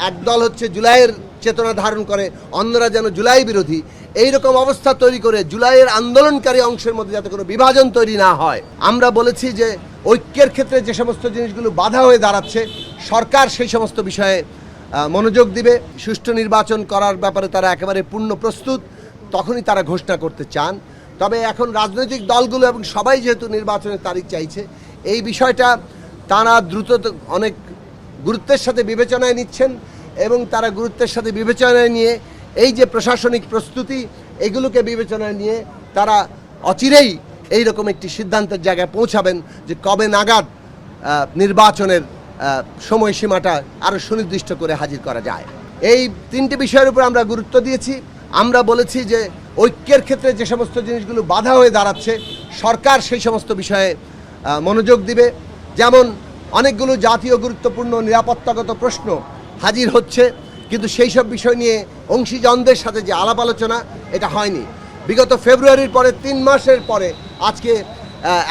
একদল হচ্ছে জুলাইয়ের চেতনা ধারণ করে, অন্যরা যেন জুলাই বিরোধী, এইরকম অবস্থা তৈরি করে জুলাইয়ের আন্দোলনকারী অংশের মধ্যে যাতে কোনো বিভাজন তৈরি না হয়। আমরা বলেছি যে ঐক্যের ক্ষেত্রে যে সমস্ত জিনিসগুলো বাধা হয়ে দাঁড়াচ্ছে, সরকার সেই সমস্ত বিষয়ে মনোযোগ দিবে। সুষ্ঠু নির্বাচন করার ব্যাপারে তারা একেবারে পূর্ণ প্রস্তুত, তখনই তারা ঘোষণা করতে চান। তবে এখন রাজনৈতিক দলগুলো এবং সবাই যেহেতু নির্বাচনের তারিখ চাইছে, এই বিষয়টা তারা দ্রুত অনেক গুরুত্বের সাথে বিবেচনায় নিচ্ছেন এবং তারা গুরুত্বের সাথে বিবেচনায় নিয়ে এই যে প্রশাসনিক প্রস্তুতি, এগুলোকে বিবেচনায় নিয়ে তারা অচিরেই এইরকম একটি সিদ্ধান্তের জায়গায় পৌঁছাবেন যে কবে নাগাদ নির্বাচনের সময়সীমাটা আরও সুনির্দিষ্ট করে হাজির করা যায়। এই তিনটি বিষয়ের উপর আমরা গুরুত্ব দিয়েছি। আমরা বলেছি যে ঐক্যের ক্ষেত্রে যে সমস্ত জিনিসগুলো বাধা হয়ে দাঁড়াচ্ছে, সরকার সেই সমস্ত বিষয়ে মনোযোগ দিবে। যেমন অনেকগুলো জাতীয় গুরুত্বপূর্ণ নিরাপত্তাগত প্রশ্ন হাজির হচ্ছে, কিন্তু সেই সব বিষয় নিয়ে অংশীজনদের সাথে যে আলাপ আলোচনা, এটা হয়নি। বিগত ফেব্রুয়ারির পরে 3 মাসের পরে আজকে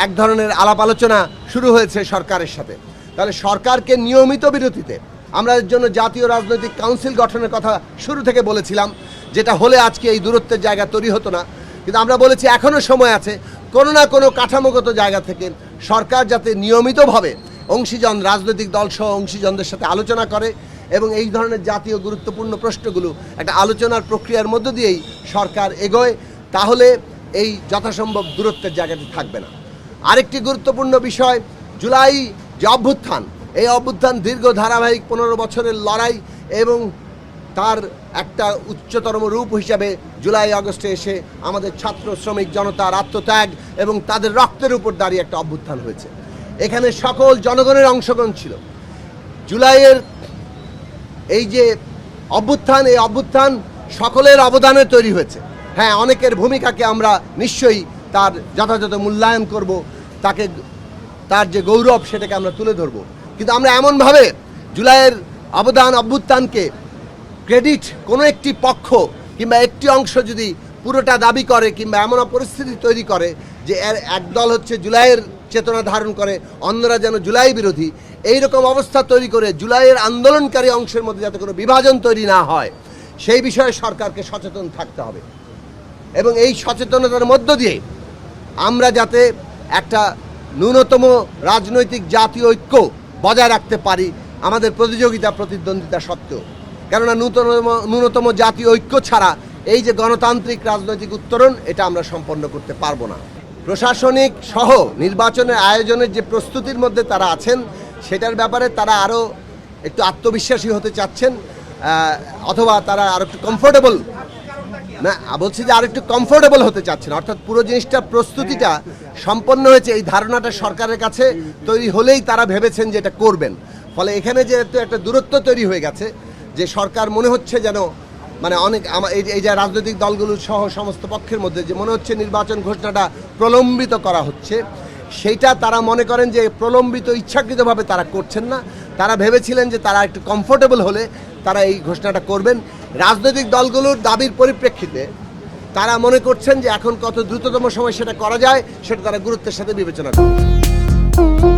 এক ধরনের আলাপ আলোচনা শুরু হয়েছে সরকারের সাথে। তাহলে সরকারকে নিয়মিত বিরতিতে আমরা এর জন্য জাতীয় রাজনৈতিক কাউন্সিল গঠনের কথা শুরু থেকে বলেছিলাম, যেটা হলে আজকে এই দূরত্বের জায়গা তৈরি হতো না। কিন্তু আমরা বলেছি এখনও সময় আছে, কোনো না কোনো কাঠামোগত জায়গা থেকে সরকার যাতে নিয়মিতভাবে অংশীজন রাজনৈতিক দলসহ অংশীজনদের সাথে আলোচনা করে এবং এই ধরনের জাতীয় গুরুত্বপূর্ণ প্রশ্নগুলো একটা আলোচনার প্রক্রিয়ার মধ্য দিয়েই সরকার এগোয়, তাহলে এই যথাসম্ভব দূরত্বের জায়গাটি থাকবে না। আরেকটি গুরুত্বপূর্ণ বিষয়, জুলাই যে অভ্যুত্থান, এই অভ্যুত্থান দীর্ঘ ধারাবাহিক 15 বছরের লড়াই এবং তার একটা উচ্চতম রূপ হিসাবে জুলাই আগস্টে এসে আমাদের ছাত্র শ্রমিক জনতার আত্মত্যাগ এবং তাদের রক্তের উপর দাঁড়িয়ে একটা অভ্যুত্থান হয়েছে। এখানে সকল জনগণের অংশগ্রহণ ছিল। জুলাইয়ের এই যে অভ্যুত্থান, এই অভ্যুত্থান সকলের অবদানে তৈরি হয়েছে। হ্যাঁ, অনেকের ভূমিকাকে আমরা নিশ্চয়ই তার যথাযথ মূল্যায়ন করব, তাকে তার যে গৌরব সেটাকে আমরা তুলে ধরব। কিন্তু আমরা এমনভাবে জুলাইয়ের অভ্যুত্থানকে ক্রেডিট কোনো একটি পক্ষ কিংবা একটি অংশ যদি পুরোটা দাবি করে কিংবা এমন পরিস্থিতি তৈরি করে যে এর একদল হচ্ছে জুলাইয়ের চেতনা ধারণ করে, অন্যরা যেন জুলাই বিরোধী, এইরকম অবস্থা তৈরি করে জুলাইয়ের আন্দোলনকারী অংশের মধ্যে যাতে কোনো বিভাজন তৈরি না হয়, সেই বিষয়ে সরকারকে সচেতন থাকতে হবে। এবং এই সচেতনতার মধ্য দিয়ে আমরা যাতে একটা ন্যূনতম রাজনৈতিক জাতীয় ঐক্য বজায় রাখতে পারি আমাদের প্রতিদ্বন্দ্বিতা সত্ত্বেও। কেননা ন্যূনতম জাতীয় ঐক্য ছাড়া এই যে গণতান্ত্রিক রাজনৈতিক উত্তরণ, এটা আমরা সম্পন্ন করতে পারবো না। প্রশাসনিক সহ নির্বাচনের আয়োজনের যে প্রস্তুতির মধ্যে তারা আছেন, সেটার ব্যাপারে তারা আরও একটু আত্মবিশ্বাসী হতে চাচ্ছেন, অথবা তারা আরও একটু কমফোর্টেবল, না বলছি যে আর একটু কমফোর্টেবল হতে চাচ্ছেন। অর্থাৎ পুরো জিনিসটা প্রস্তুতিটা সম্পন্ন হয়েছে, এই ধারণাটা সরকারের কাছে তৈরি হলেই তারা ভেবেছেন যে এটা করবেন। ফলে এখানে যেহেতু একটা দূরত্ব তৈরি হয়ে গেছে, যে সরকার মনে হচ্ছে যেন মানে অনেক এই যে রাজনৈতিক দলগুলো সহ সমস্ত পক্ষের মধ্যে যে মনে হচ্ছে নির্বাচন ঘোষণাটা প্রলম্বিত করা হচ্ছে, সেইটা তারা মনে করেন যে প্রলম্বিত ইচ্ছাকৃতভাবে তারা করছেন না। তারা ভেবেছিলেন যে তারা একটু কমফোর্টেবল হলে তারা এই ঘোষণাটা করবেন। রাজনৈতিক দলগুলোর দাবির পরিপ্রেক্ষিতে তারা মনে করছেন যে এখন কত দ্রুততম সময় সেটা করা যায়, সেটা তারা গুরুত্বের সাথে বিবেচনা করবে।